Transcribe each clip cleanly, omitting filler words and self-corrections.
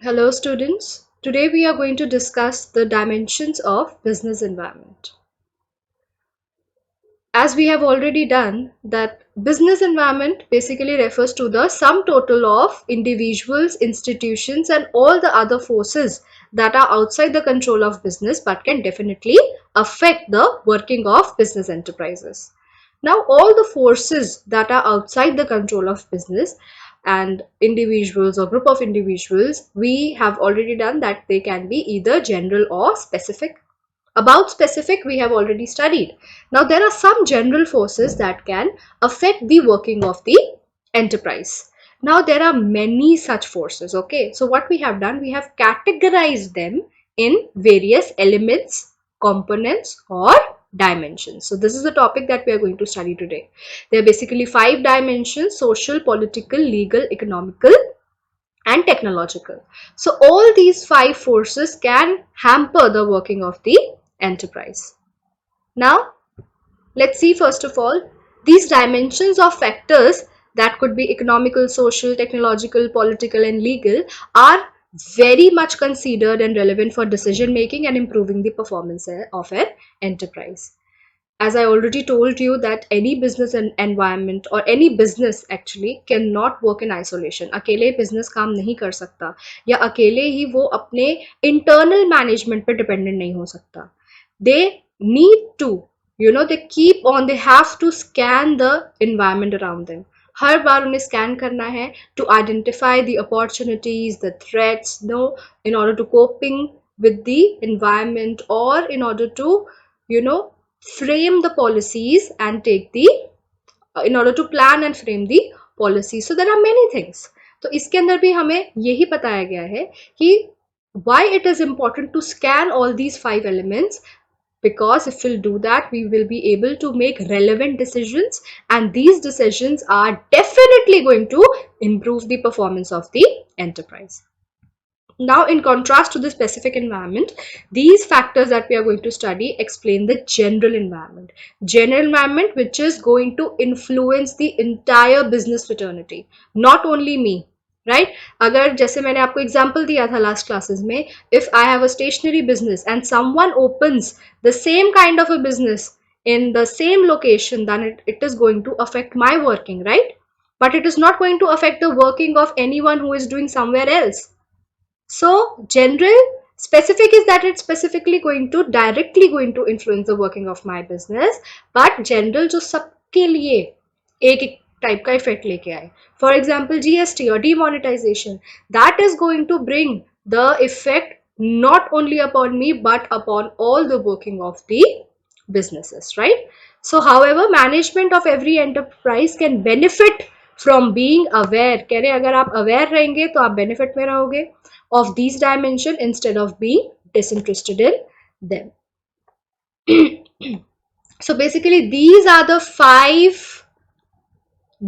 Hello students, today we are going to discuss the dimensions of business environment. As we have already done that business environment basically refers to the sum total of individuals, institutions and all the other forces that are outside the control of business but can definitely affect the working of business enterprises. Now all the forces that are outside the control of business and individuals or group of individuals, we have already done that they can be either general or specific. About specific, we have already studied. Now, there are some general forces that can affect the working of the enterprise. Now, there are many such forces. Okay, so what we have done, we have categorized them in various elements, components, or dimensions. So, this is the topic that we are going to study today. There are basically 5 dimensions: social, political, legal, economical, and technological. So all these 5 forces can hamper the working of the enterprise. Now, let's see first of all these dimensions of factors that could be economical, social, technological, political, and legal are very much considered and relevant for decision making and improving the performance of an enterprise. As I already told you that any business environment or any business actually cannot work in isolation. अकेले business काम नहीं कर सकता या अकेले ही वो अपने internal management पे dependent नहीं हो सकता. They need to, they have to scan the environment around them. हर बार उन्हें स्कैन करना है to identify the opportunities, the threats, in order to coping with the environment, or in order to, frame the policies and take the in order to plan and frame the policy. So there are many things. तो इसके अंदर भी हमें यही बताया गया है कि why it is important to scan all these 5 elements, because if we'll do that we will be able to make relevant decisions, and these decisions are definitely going to improve the performance of the enterprise. Now, in contrast to the specific environment, these factors that we are going to study explain the general environment. General environment which is going to influence the entire business fraternity, not only me. Right? अगर जैसे मैंने आपको example दिया था last classes में, if I have a stationery business and someone opens the same kind of a business in the same location, then it is going to affect my working, right? But it is not going to affect the working of anyone who is doing somewhere else. So general, specific is that it's specifically directly going to influence the working of my business, but general जो सबके लिए एक type का effect लेके आए. For example, GST or demonetization, that is going to bring the effect not only upon me but upon all the working of the businesses, right? So however, management of every enterprise can benefit from being aware. कह रहे अगर आप aware रहेंगे तो आप benefit में रहोगे of these dimension instead of being disinterested in them. So basically these are the 5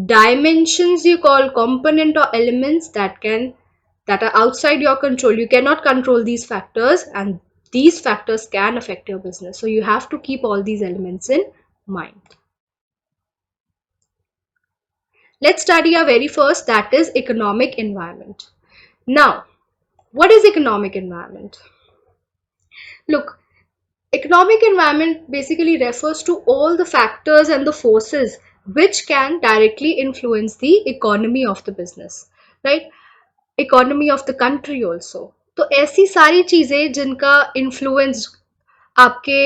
dimensions you call component or elements that are outside your control. You cannot control these factors, and these factors can affect your business. So you have to keep all these elements in mind. Let's study our very first, that is economic environment. Now, what is economic environment? Look, economic environment basically refers to all the factors and the forces which can directly influence the economy of the business, right? Economy of the country also. तो ऐसी सारी चीजें जिनका influence आपके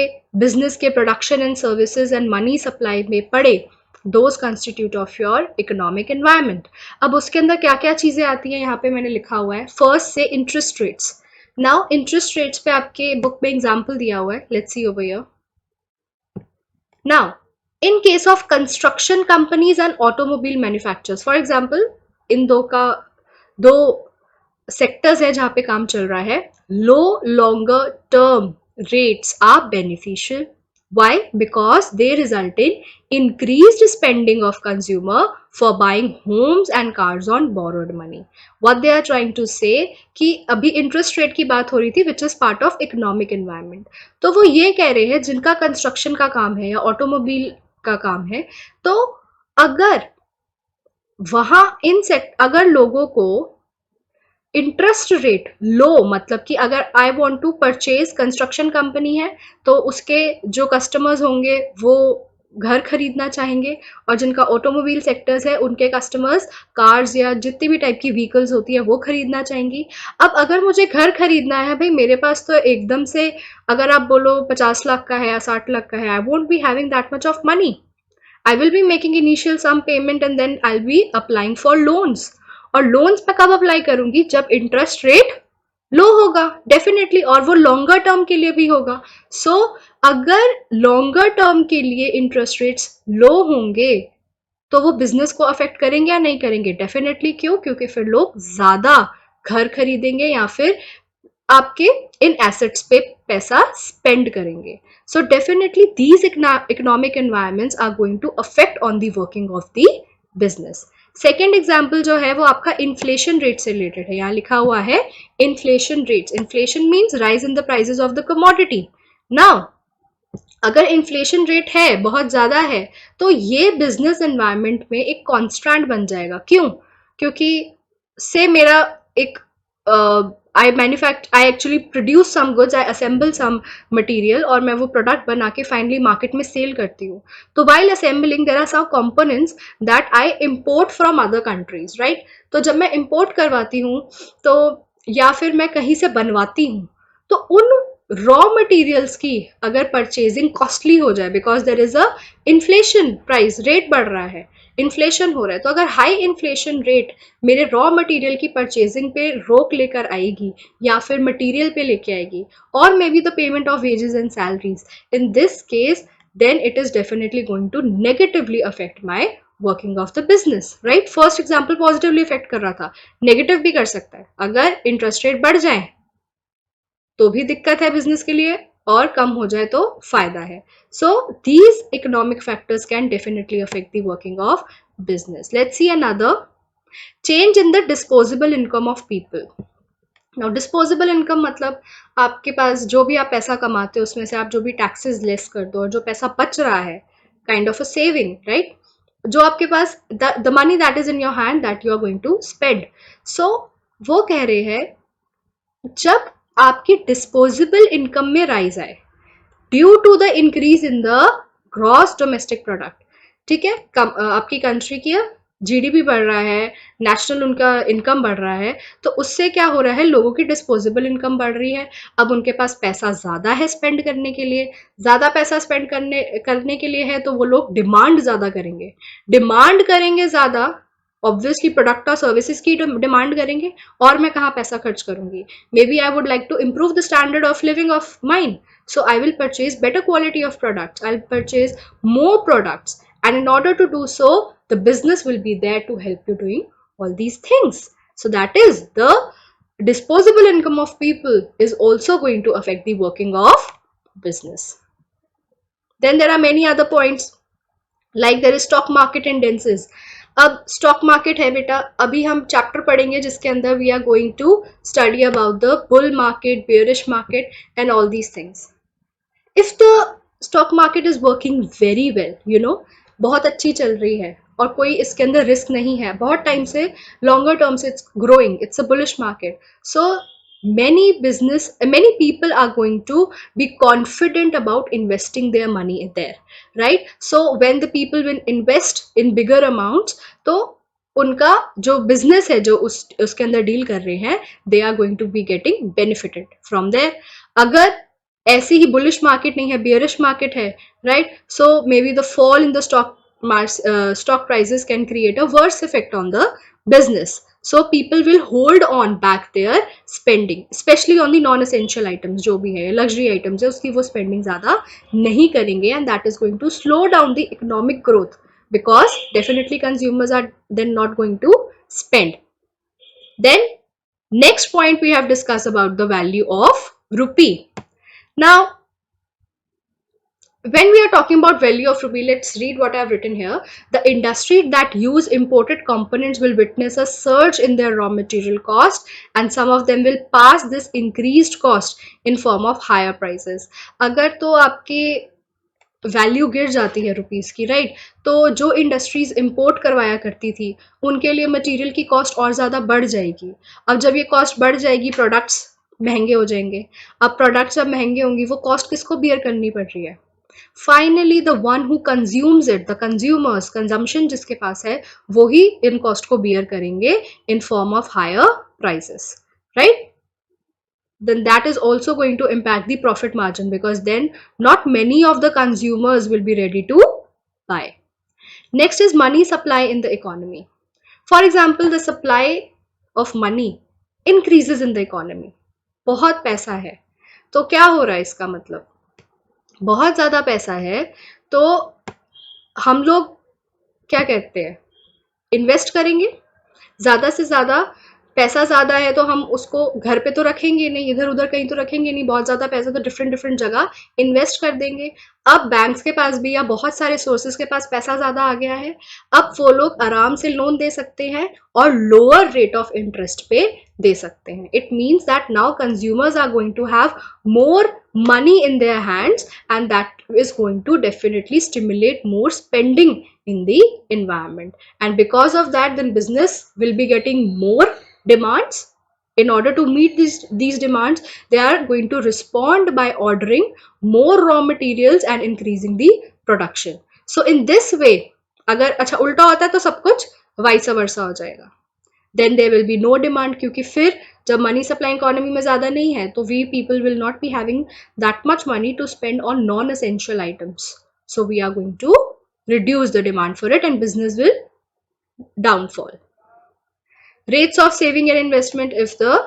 business के production and services and money supply में पड़े, those constitute of your economic environment. अब उसके अंदर क्या क्या चीजें आती हैं यहाँ पे मैंने लिखा हुआ है. First से interest rates. Now interest rates पे आपके book में example दिया हुआ है. Let's see over here. Now, in case of construction companies and automobile manufacturers, for example, इन दो सेक्टर्स है जहां पे काम चल रहा है, low longer term rates are beneficial. Why? Because they result in increased spending of consumer for buying homes and cars on borrowed money. What they are trying to say कि अभी इंटरेस्ट रेट की बात हो रही थी which is part of economic environment. तो वो ये कह रहे हैं जिनका कंस्ट्रक्शन का काम है या ऑटोमोबाइल का काम है, तो अगर वहां अगर लोगों को इंटरेस्ट रेट लो, मतलब कि अगर I want to purchase, construction company है तो उसके जो कस्टमर्स होंगे वो घर खरीदना चाहेंगे, और जिनका ऑटोमोबाइल सेक्टर्स है उनके कस्टमर्स कार्स या जितनी भी टाइप की व्हीकल्स होती है वो खरीदना चाहेंगी। अब अगर मुझे घर खरीदना है भाई, मेरे पास तो एकदम से अगर आप बोलो 50 लाख का है या 60 लाख का है, I won't be having that much of money. I will be making initial some payment and then I'll be applying for loans. और लोन्स पे कब अप्लाई करूंगी? जब इंटरेस्ट रेट लो होगा डेफिनेटली, और वो लॉन्गर टर्म के लिए भी होगा। सो अगर लॉन्गर टर्म के लिए इंटरेस्ट रेट्स लो होंगे तो वो बिजनेस को अफेक्ट करेंगे या नहीं करेंगे? डेफिनेटली। क्यों? क्योंकि फिर लोग ज्यादा घर खरीदेंगे या फिर आपके इन एसेट्स पे पैसा स्पेंड करेंगे। So definitely these economic environments are going to affect on the working of the business. Second example जो है वो आपका इन्फ्लेशन रेट से रिलेटेड है। यहाँ लिखा हुआ है inflation rates. Inflation means rise in the prices of the commodity. Now अगर इन्फ्लेशन रेट है बहुत ज्यादा है तो ये बिजनेस एनवायरनमेंट में एक कॉन्स्टेंट बन जाएगा। क्यों? क्योंकि से मेरा एक I actually produce some goods, I assemble some material और मैं वो प्रोडक्ट बना के फाइनली मार्केट में सेल करती हूँ। तो while assembling there are some components that I import from other countries, right? तो जब मैं इम्पोर्ट करवाती हूँ तो या फिर मैं कहीं से बनवाती हूँ तो उन रॉ मटेरियल्स की अगर परचेजिंग कॉस्टली हो जाए because there is a inflation, price rate बढ़ रहा है, इन्फ्लेशन हो रहा है, तो अगर हाई इन्फ्लेशन रेट मेरे रॉ मटेरियल की परचेजिंग पे रोक लेकर आएगी या फिर मटेरियल पे लेके आएगी, और may be the payment of wages and salaries, in this case then it is definitely going to negatively affect my working of the business, right? First example positively effect कर रहा था, नेगेटिव भी कर सकता है। अगर इंटरेस्ट रेट बढ़ जाए तो भी दिक्कत है बिजनेस के लिए, और कम हो जाए तो फायदा है। So these economic factors can definitely affect the working of business. Let's see another, change in the disposable income of people. Now disposable income मतलब आपके पास जो भी आप पैसा कमाते हो उसमें से आप जो भी टैक्सेस लेस कर दो और जो पैसा बच रहा है, kind of a saving, right? जो आपके पास the money that is in your hand that you are going to spend. So वो कह रहे हैं जब आपकी डिस्पोजेबल इनकम में राइज आए due to the increase in the gross domestic product, ठीक है, आपकी कंट्री की जीडीपी बढ़ रहा है, नेशनल उनका इनकम बढ़ रहा है, तो उससे क्या हो रहा है, लोगों की डिस्पोजेबल इनकम बढ़ रही है। अब उनके पास पैसा ज्यादा है स्पेंड करने के लिए, ज्यादा पैसा स्पेंड करने के लिए है तो वो लोग डिमांड ज्यादा करेंगे, डिमांड करेंगे ज्यादा, ऑब्वियसली प्रोडक्ट और सर्विसेज की डिमांड करेंगे, और मैं कहाँ पैसा खर्च करूंगी? Maybe I would like to improve the standard of living of mine, so I will purchase better quality of products, I'll purchase more products, and in order to do so the business will be there to help you doing all these things. So that is the disposable income of people is also going to affect the working of business. Then there are many other points, like there is stock market indices. अब stock market है बेटा, अभी हम chapter पढ़ेंगे जिसके अंदर we are going to study about the bull market, bearish market and all these things. If the stock market is working very well, you know, बहुत अच्छी चल रही है और कोई इसके अंदर रिस्क नहीं है, बहुत टाइम से लॉन्गर टर्म से it's growing, it's a bullish market, so many people are going to be confident about investing their money there, right? So when the people will invest in bigger amounts, तो उनका जो business है जो उसके अंदर deal कर रहे हैं, they are going to be getting benefited from there. अगर ऐसी ही बुलिश मार्केट नहीं है, बेयरिश मार्केट है, right? So may be the fall in the stock prices can create a worse effect on the business. So people will hold on back their spending, especially on the non-essential items, जो भी है luxury items है उसकी वो spending ज़्यादा नहीं करेंगे, and that is going to slow down the economic growth because definitely consumers are then not going to spend. Then next point we have discussed about the value of rupee. Now when we are talking about value of rupee, let's read what I have written here. The industry that use imported components will witness a surge in their raw material cost, and some of them will pass this increased cost in form of higher prices. अगर तो आपके value गिर जाती है rupees की, right. तो जो industries import करवाया करती थी उनके लिए मटेरियल की कॉस्ट और ज़्यादा बढ़ जाएगी। अब जब ये कॉस्ट बढ़ जाएगी, प्रोडक्ट्स महंगे हो जाएंगे। अब प्रोडक्ट्स जब महंगे होंगी, वो कॉस्ट किसको बियर करनी पड़ रही है? Finally the one who consumes it, the consumers, consumption जिसके पास है, वो ही इन कॉस्ट को बियर करेंगे in form of higher prices, right. then that is also going to impact the profit margin, because then not many of the consumers will be ready to buy. Next is money supply in the economy. For example, the supply of money increases in the economy. बहुत पैसा है, तो क्या हो रहा है? इसका मतलब बहुत ज़्यादा पैसा है, तो हम लोग क्या कहते हैं, इन्वेस्ट करेंगे ज़्यादा से ज़्यादा। पैसा ज़्यादा है तो हम उसको घर पे तो रखेंगे नहीं, इधर उधर कहीं तो रखेंगे नहीं। बहुत ज़्यादा पैसा तो डिफरेंट डिफरेंट जगह इन्वेस्ट कर देंगे। अब बैंक्स के पास भी या बहुत सारे सोर्सेज के पास पैसा ज़्यादा आ गया है, अब वो लोग आराम से लोन दे सकते हैं और लोअर रेट ऑफ इंटरेस्ट पे दे सकते हैं। It means that now consumers are going to have more money in their hands, and that is going to definitely stimulate more spending in the environment. And because of that, then business will be getting more demands. In order to meet these demands, they are going to respond by ordering more raw materials and increasing the production. So in this way, अगर अच्छा उल्टा होता है तो सब कुछ vice versa हो जाएगा। then there will be no demand, क्योंकि फिर जब मनी सप्लाई इकोनॉमी में ज़्यादा नहीं है तो we people will not be having that much money to spend on non essential items, so we are going to reduce the demand for it and business will downfall. Rates of saving and investment, if the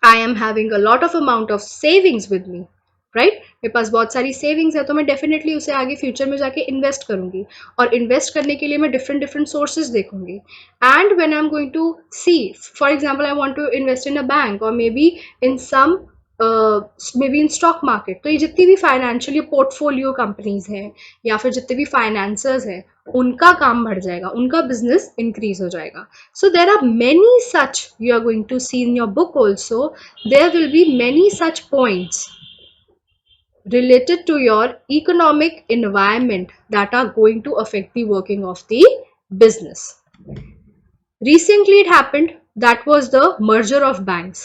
I am having a lot of amount of savings with me, right मेरे पास बहुत सारी savings है, तो मैं definitely उसे आगे future में जाके इन्वेस्ट करूंगी, और इन्वेस्ट करने के लिए मैं डिफरेंट डिफरेंट सोर्सेज देखूंगी। And when I am going to see, for example I want to invest in a bank और maybe in some maybe in stock market, तो ये जितनी भी फाइनेंशियली पोर्टफोलियो कंपनीज हैं या फिर जितने भी फाइनेंसर्स हैं, उनका काम बढ़ जाएगा, उनका बिजनेस इंक्रीज हो जाएगा। So there are many such, you are going to see in your book also, there will be many such points related to your economic environment that are going to affect the working of the business. Recently it happened, that was the merger of banks.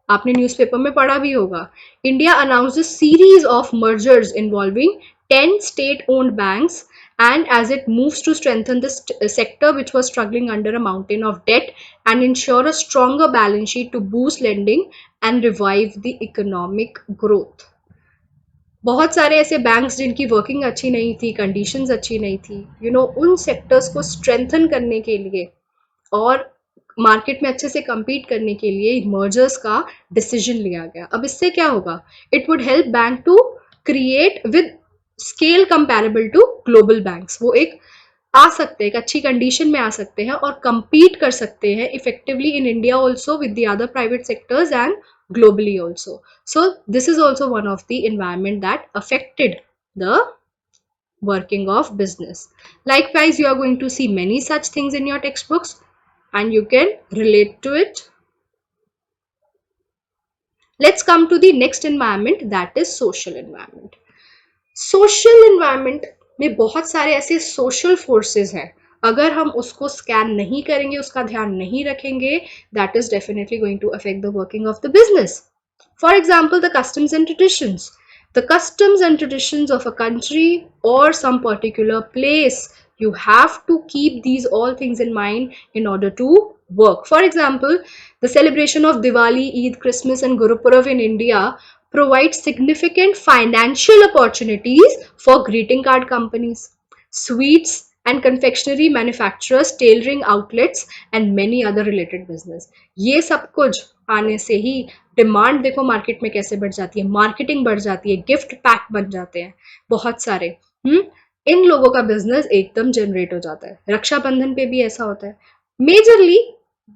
आपने newspaper में पढ़ा भी होगा। India announced a series of mergers involving 10 state-owned banks, and as it moves to strengthen the sector which was struggling under a mountain of debt and ensure a stronger balance sheet to boost lending and revive the economic growth. बहुत सारे ऐसे banks जिनकी working अच्छी नहीं थी, conditions अच्छी नहीं थी, उन सेक्टर्स को स्ट्रेंथन करने के लिए और मार्केट में अच्छे से compete करने के लिए मर्जर्स का डिसीजन लिया गया। अब इससे क्या होगा? It would help bank to create with scale comparable to global banks. वो एक आ सकते हैं, एक अच्छी कंडीशन में आ सकते हैं और compete कर सकते हैं effectively in India also with the other private sectors and globally also. So this is also one of the environment that affected the working of business. Likewise, you are going to see many such things in your textbooks and you can relate to it. Let's come to the next environment, that is social environment. Social environment में बहुत सारे ऐसे social forces हैं, अगर हम उसको scan नहीं करेंगे, उसका ध्यान नहीं रखेंगे, that is definitely going to affect the working of the business. For example, the customs and traditions. The customs and traditions of a country or some particular place, you have to keep these all things in mind in order to work. For example, the celebration of Diwali, Eid, Christmas and Guru Purab in India provides significant financial opportunities for greeting card companies, sweets and confectionery manufacturers, tailoring outlets and many other related business. ये सब कुछ आने से ही demand देखो market में कैसे बढ़ जाती है, मार्केटिंग बढ़ जाती है, गिफ्ट पैक बन जाते हैं बहुत सारे। इन लोगों का बिजनेस एकदम जनरेट हो जाता है। रक्षाबंधन पे भी ऐसा होता है। Majorly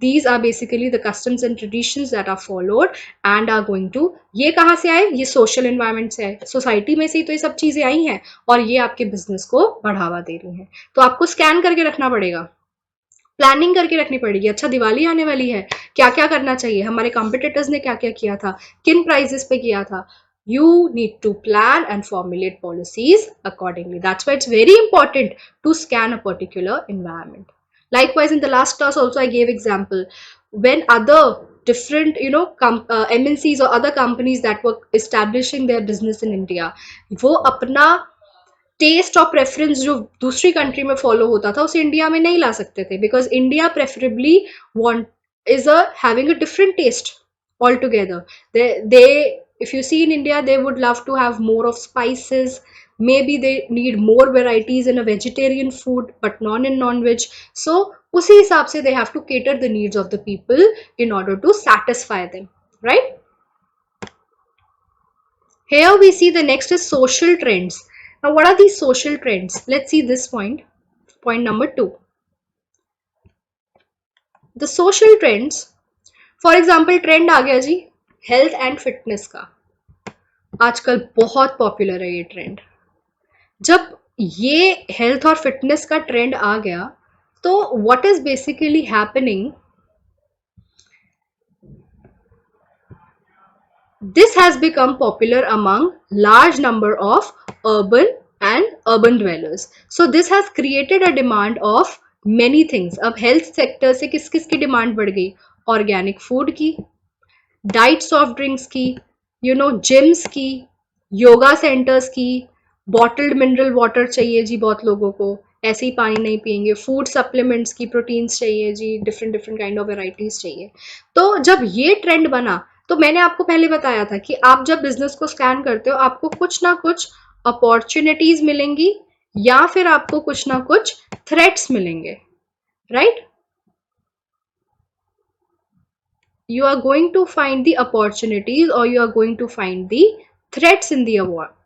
these are basically the customs and traditions that are followed and are going to, ये कहाँ से आए? ये social environment से आए, सोसाइटी में से ही तो ये सब चीजें आई हैं और ये आपके बिजनेस को बढ़ावा दे रही हैं। तो आपको स्कैन करके रखना पड़ेगा, प्लानिंग करके रखनी पड़ेगी। अच्छा दिवाली आने वाली है, क्या क्या करना चाहिए, हमारे कॉम्पिटिटर्स ने क्या क्या किया था, किन प्राइजेस पे किया था, You need to plan and formulate policies accordingly. That's why it's very important to scan a particular environment. Likewise, in the last class also I gave example when other different MNCs or other companies that were establishing their business in India, वो अपना test और preference जो दूसरी country में follow होता था उसे India में नहीं ला सकते थे because India preferably want is a having a different taste altogether. They if you see in India, they would love to have more of spices. Maybe they need more varieties in a vegetarian food, but non in non-veg. So उसी हिसाब से they have to cater the needs of the people in order to satisfy them, right? Here we see the next is social trends. Now, what are these social trends? Let's see this point. Point number 2. The social trends. For example, trend आ गया जी health and fitness का. आजकल बहुत popular है ये trend. जब ये health और fitness का ट्रेंड आ गया तो what is basically happening, this has become popular among large number of urban dwellers. So this has created a demand of many things. अब हेल्थ सेक्टर से किस किस की डिमांड बढ़ गई? ऑर्गेनिक फूड की, डाइट सॉफ्ट ड्रिंक्स की, gyms की, योगा सेंटर्स की, बॉटल्ड मिनरल वाटर चाहिए जी बहुत लोगों को, ऐसे ही पानी नहीं पियेंगे, फूड सप्लीमेंट्स की, प्रोटीन्स चाहिए जी, different different kind of varieties चाहिए. तो जब ये ट्रेंड बना तो मैंने आपको पहले बताया था कि आप जब बिजनेस को स्कैन करते हो आपको कुछ ना कुछ अपॉर्चुनिटीज मिलेंगी या फिर आपको कुछ ना कुछ थ्रेट्स मिलेंगे, right? You are going to find the opportunities or you are going to find the threats in the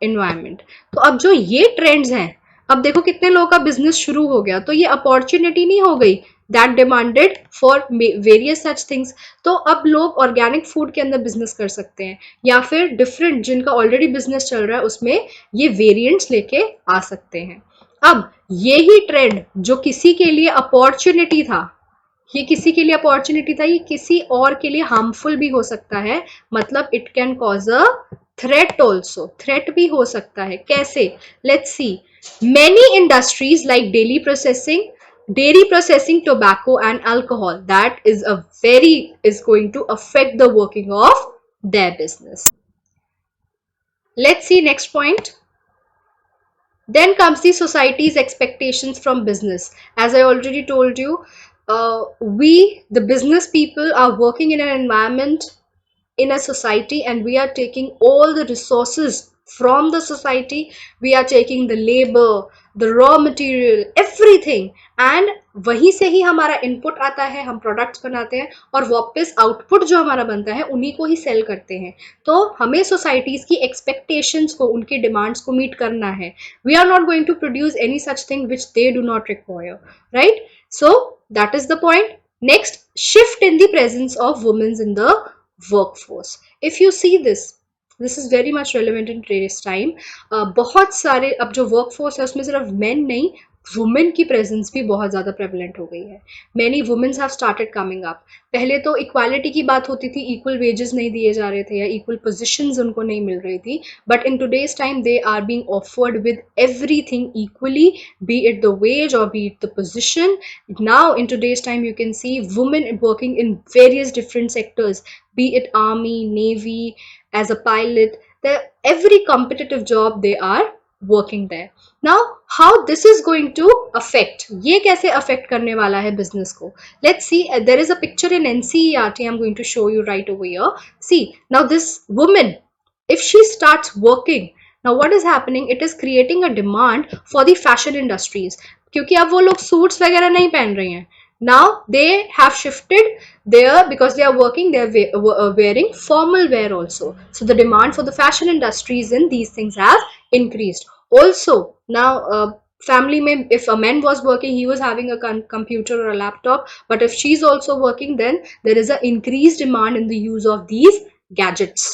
environment. तो अब जो ये ट्रेंड्स हैं, अब देखो कितने लोगों का बिजनेस शुरू हो गया, तो ये अपॉर्चुनिटी नहीं हो गई that demanded for various such things. तो अब लोग ऑर्गेनिक फूड के अंदर बिजनेस कर सकते हैं या फिर डिफरेंट जिनका ऑलरेडी बिजनेस चल रहा है उसमें ये वेरिएंट्स लेके आ सकते हैं. अब यही ट्रेंड जो किसी के लिए अपॉर्चुनिटी था, ये किसी के लिए अपॉर्चुनिटी था, ये किसी और के लिए हार्मफुल भी हो सकता है. मतलब it can cause a threat also. Threat भी हो सकता है. कैसे? Let's see. Many industries like dairy processing, tobacco and alcohol, that is going to affect the working of their business. Let's see next point. Then comes the society's expectations from business. As I already told you, we, the business people, are working in an environment, in a society, and we are taking all the resources from the society. We are taking the labor, the raw material, everything, and वहीं से ही हमारा input आता है, हम products बनाते हैं और वापस आउटपुट जो हमारा बनता है उन्हीं को ही सेल करते हैं. तो हमें सोसाइटीज की एक्सपेक्टेशंस को, उनकी डिमांड्स को मीट करना है. We are not going to produce any such thing which they do not require, right? So that is the point. Next, shift in the presence of women in the workforce. If you see this is very much relevant in today's time. बहुत सारे अब जो workforce है उसमें सिर्फ men नहीं, women की presence भी बहुत ज़्यादा प्रेवलेंट हो गई है. Many womens have started coming up. पहले तो इक्वालिटी की बात होती थी, इक्वल वेजेस नहीं दिए जा रहे थे या इक्वल पोजीशंस उनको नहीं मिल रही थी. But in today's time they are being offered with everything equally, be it the wages और be it the position. Now in today's time you can see women working in various different sectors, be it army, navy, as a pilot, every competitive job they are working there. Now how this is going to affect, ये कैसे affect करने वाला है business को? Let's see. There is a picture in NCERT I'm going to show you right over here. See, now this woman, if she starts working, now what is happening? It is creating a demand for the fashion industries, क्योंकि अब वो लोग suits वगैरह नहीं पहन रही हैं. Now they have shifted there because they are working, they are wearing formal wear also. So the demand for the fashion industries in these things have increased. Also now family mein, if a man was working, he was having a computer or a laptop, but if she's also working, then there is an increased demand in the use of these gadgets.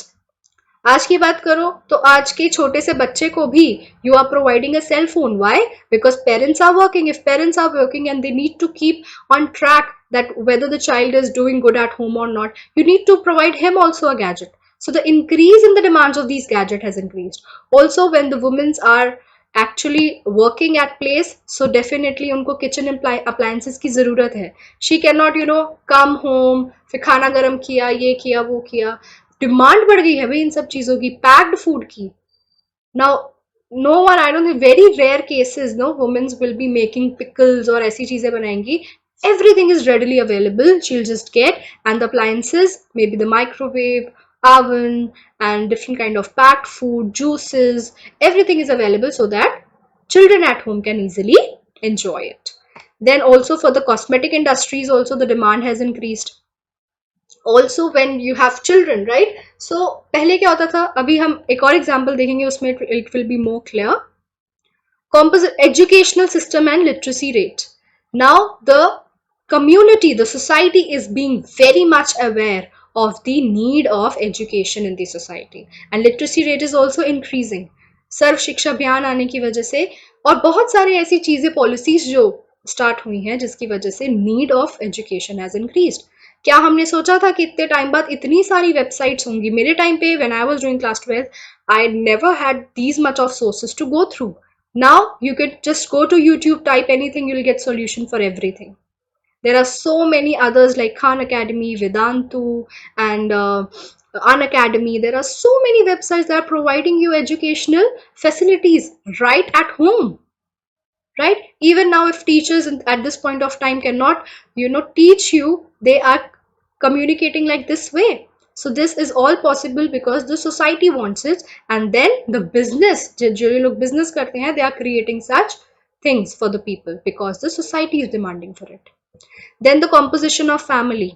आज की बात करो तो आज के छोटे से बच्चे को भी you are providing a cell phone. Why? Because parents are working. If parents are working and they need to keep on track that whether the child is doing good at home or not, you need to provide him also a gadget. So the increase in the demands of these gadgets has increased. Also, when the women are actually working at place, so definitely उनको kitchen appliances की ज़रूरत है. She cannot, come home, फिर खाना गरम किया, ये किया, वो किया. Demand बढ़ गई है भाई इन सब चीज़ों की, packed food की. Now, no one, I don't think, very rare cases, no, women will be making pickles or ऐसी चीजें बनाएंगी. Everything is readily available. She'll just get, and the appliances, maybe the microwave, oven, and different kind of packed food, juices, everything is available so that children at home can easily enjoy it. Then also for the cosmetic industries, also the demand has increased. Also when you have children, right? So पहले क्या होता था, अभी हम एक और example देखेंगे, उसमें it will be more clear. Composite educational system and literacy rate. Now the community, the society is being very much aware of the need of education in the society, and literacy rate is also increasing. सर्व शिक्षा अभियान आने की वजह से और बहुत सारी ऐसी चीजें, पॉलिसीज जो स्टार्ट हुई हैं जिसकी वजह से need of education has increased. क्या हमने सोचा था कि इतने टाइम बाद इतनी सारी वेबसाइट्स होंगी? मेरे टाइम पे when I was doing class 12 I never had these much of sources to go through. Now you could just go to YouTube, type anything, you'll get solution for everything. There are so many others like Khan Academy, Vedantu, and Unacademy. There are so many websites that are providing you educational facilities right at home. Right? Even now, if teachers at this point of time cannot, teach you, they are communicating like this way. So this is all possible because the society wants it, and then the business, जो लोग business करते हैं, they are creating such things for the people because the society is demanding for it. Then the composition of family.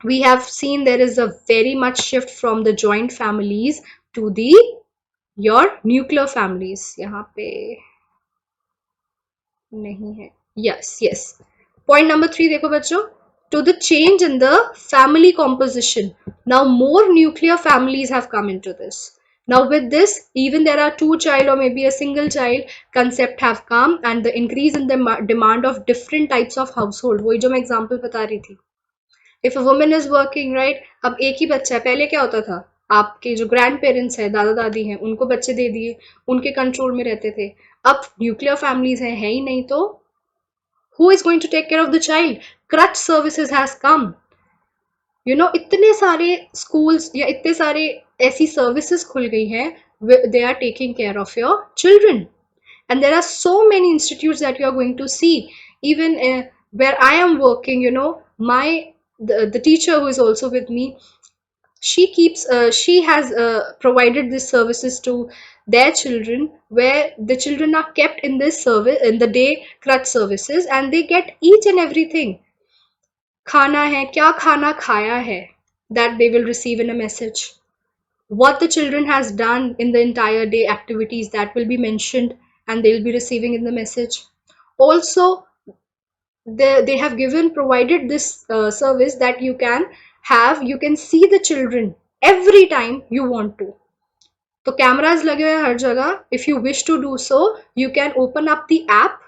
We have seen there is a very much shift from the joint families to the your nuclear families. यहाँ पे नहीं है. Yes. Point number 3 देखो बच्चों. To the change in the family composition. Now more nuclear families have come into this. Now with this, even there are 2 child or maybe a single child concept have come, and the increase in the demand of different types of household. वही जो मैं example बता रही थी. If a woman is working, right? अब एक ही बच्चा है. पहले क्या होता था? आपके जो ग्रैंड पेरेंट्स है, दादा दादी हैं, उनको बच्चे दे दिए, उनके कंट्रोल में रहते थे. अब न्यूक्लियर फैमिलीज है ही नहीं, तो who is going to take care of the child? Crutch services has come. इतने सारे schools या इतने सारे ऐसी services खुल गई हैं, they are taking care of your children. And there are so many institutes that you are going to see. Even where I am working, the teacher who is also with me, she has provided these services to their children, where the children are kept in this service, in the day crutch services, and they get each and everything. खाना है, क्या खाना खाया है, that they will receive in a message. What the children has done in the entire day activities, that will be mentioned and they will be receiving in the message. Also they have provided this service that you can see the children every time you want to. तो cameras लगे हुए हैं हर जगह. If you wish to do so, you can open up the app,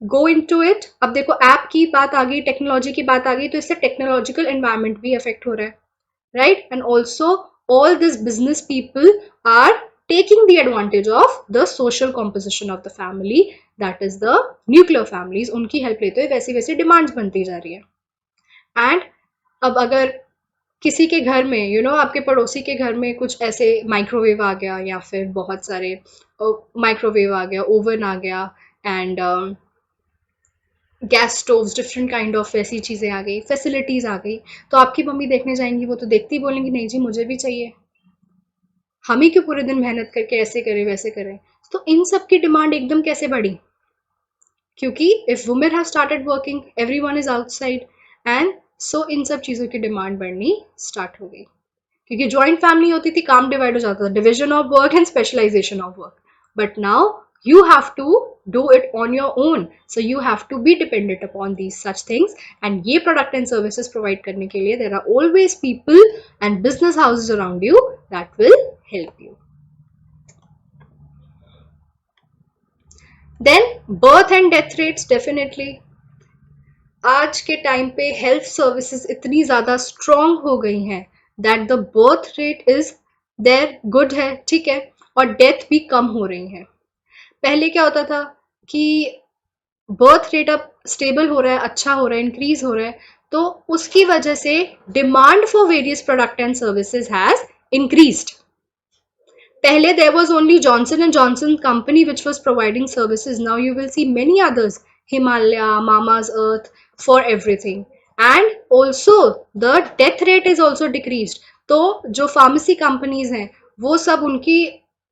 go into it. अब देखो app की बात आ गई, टेक्नोलॉजी की बात आ गई, तो इससे टेक्नोलॉजिकल एनवायरनमेंट भी अफेक्ट हो रहा है, right? And also all these business people are taking the advantage of the social composition of the family, that is the nuclear families. उनकी हेल्प लेते हुए वैसी वैसी डिमांड्स बनती जा रही है. एंड अब अगर किसी के घर में आपके पड़ोसी के घर में कुछ ऐसे माइक्रोवेव आ गया, या फिर बहुत सारे माइक्रोवेव आ गया, ओवन आ गया, and gas stoves, different kind of ऐसी चीज़ें आ गई, फैसिलिटीज़ आ गई, तो आपकी मम्मी देखने जाएंगी, वो तो देखती बोलेंगी नहीं जी मुझे भी चाहिए, हम ही क्यों पूरे दिन मेहनत करके ऐसे करें वैसे करें. तो इन सब की डिमांड एकदम कैसे बढ़ी? क्योंकि if women have started working, everyone is outside, and so इन सब चीज़ों की डिमांड बढ़नी स्टार्ट हो गई. क्योंकि जॉइंट फैमिली होती थी, काम डिवाइड हो जाता था, division of work and specialisation of work. But now you have to do it on your own, so you have to be dependent upon these such things. And ये product and services provide करने के लिए there are always people and business houses around you that will help you. Then birth and death rates, definitely आज के time पे health services इतनी ज़्यादा strong हो गई हैं that the birth rate is there, good है, ठीक है, और डेथ भी कम हो रही है. पहले क्या होता था कि बर्थ रेट अब स्टेबल हो रहा है, अच्छा हो रहा है, इंक्रीज हो रहा है, तो उसकी वजह से demand for various product and services has increased. पहले there was only Johnson and Johnson company which was providing services. Now you will see many others, Himalaya, Mama's Earth, for everything. And also the death rate is also decreased. तो जो pharmacy companies हैं वो सब उनकी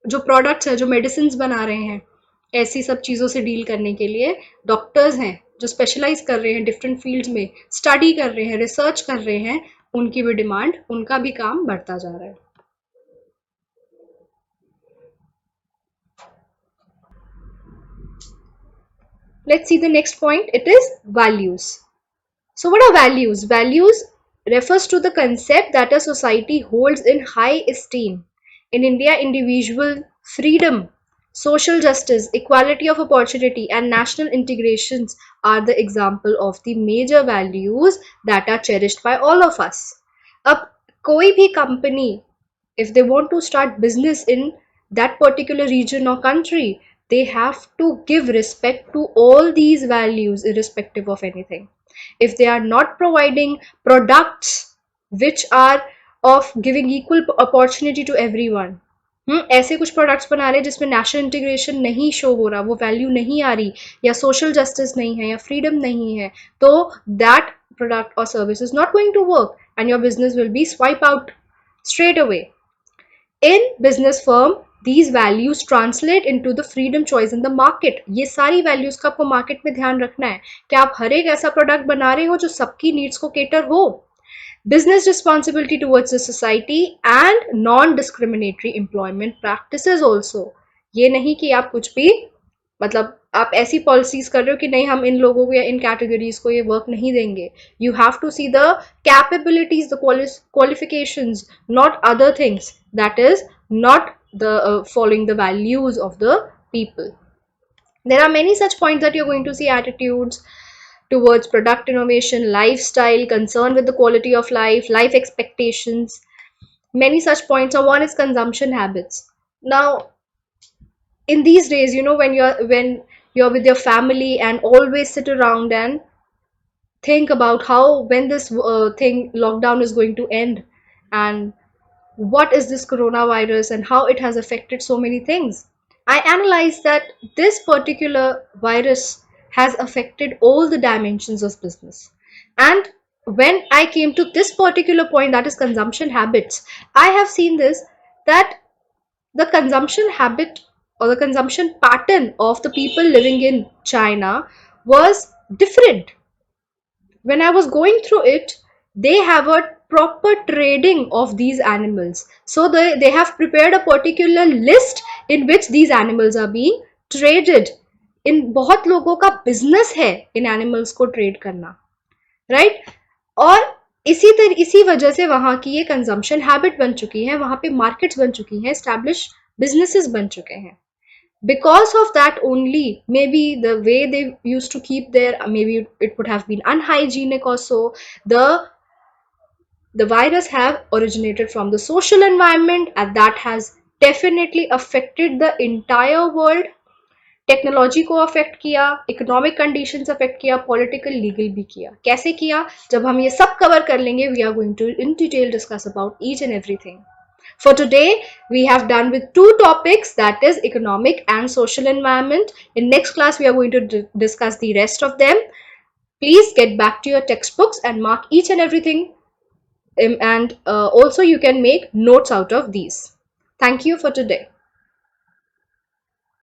जो products है, जो medicines बना रहे हैं ऐसी सब चीज़ों से डील करने के लिए, डॉक्टर्स हैं जो स्पेशलाइज कर रहे हैं डिफरेंट फील्ड्स में, स्टडी कर रहे हैं, रिसर्च कर रहे हैं, उनकी भी डिमांड, उनका भी काम बढ़ता जा रहा है. Let's see the next point. It is values. So what are values? Values refers to the concept that a society holds in high esteem. In India, individual freedom, social justice, equality of opportunity, and national integrations are the example of the major values that are cherished by all of us. अब कोई भी company, if they want to start business in that particular region or country, they have to give respect to all these values irrespective of anything. If they are not providing products which are of giving equal opportunity to everyone, ऐसे कुछ products बना रहे जिसमें national integration नहीं show हो रहा, वो value नहीं आ रही, या सोशल जस्टिस नहीं है, या फ्रीडम नहीं है, तो दैट प्रोडक्ट और service is not going to work and your business will be swipe out straight away. In business firm, these values translate into the freedom choice in the market. ये सारी values का आपको market में ध्यान रखना है कि आप हर एक ऐसा product बना रहे हो जो सबकी needs को cater हो. Business responsibility towards the society and non-discriminatory employment practices also. ये नहीं कि आप कुछ भी मतलब आप ऐसी पॉलिसीज कर रहे हो कि नहीं हम इन लोगों को या इन कैटेगरीज को ये वर्क नहीं देंगे. You have to see the capabilities, the qualifications, not other things. That is not the following the values of the people. There are many such points that you're going to see: attitudes towards product innovation, lifestyle, concern with the quality of life, life expectations. Many such points. So one is consumption habits. Now in these days, you know, when you're with your family and always sit around and think about how when this thing lockdown is going to end, and what is this coronavirus and how it has affected so many things. I analyzed that this particular virus has affected all the dimensions of business. And when I came to this particular point, that is consumption habits, I have seen this, that the consumption habit or the consumption pattern of the people living in China was different. When I was going through it, they have a proper trading of these animals. So they have prepared a particular list in which these animals are being traded. In बहुत लोगों का business है इन animals को trade करना, right? और इसी वजह से वहाँ की ये consumption habit बन चुकी है, वहाँ पे markets बन चुकी हैं, established businesses बन चुके हैं. Because of that only, maybe the way they used to keep their, maybe it would have been unhygienic or so, the virus have originated from the social environment, and that has definitely affected the entire world. Technology को affect किया, economic conditions affect किया, political legal भी किया. कैसे किया, जब हम ये सब कवर कर लेंगे, we are going to in detail discuss about each and everything. For today, we have done with two topics, that is economic and social environment. In next class, we are going to discuss the rest of them. Please get back to your textbooks and mark each and everything, and also you can make notes out of these. Thank you for today.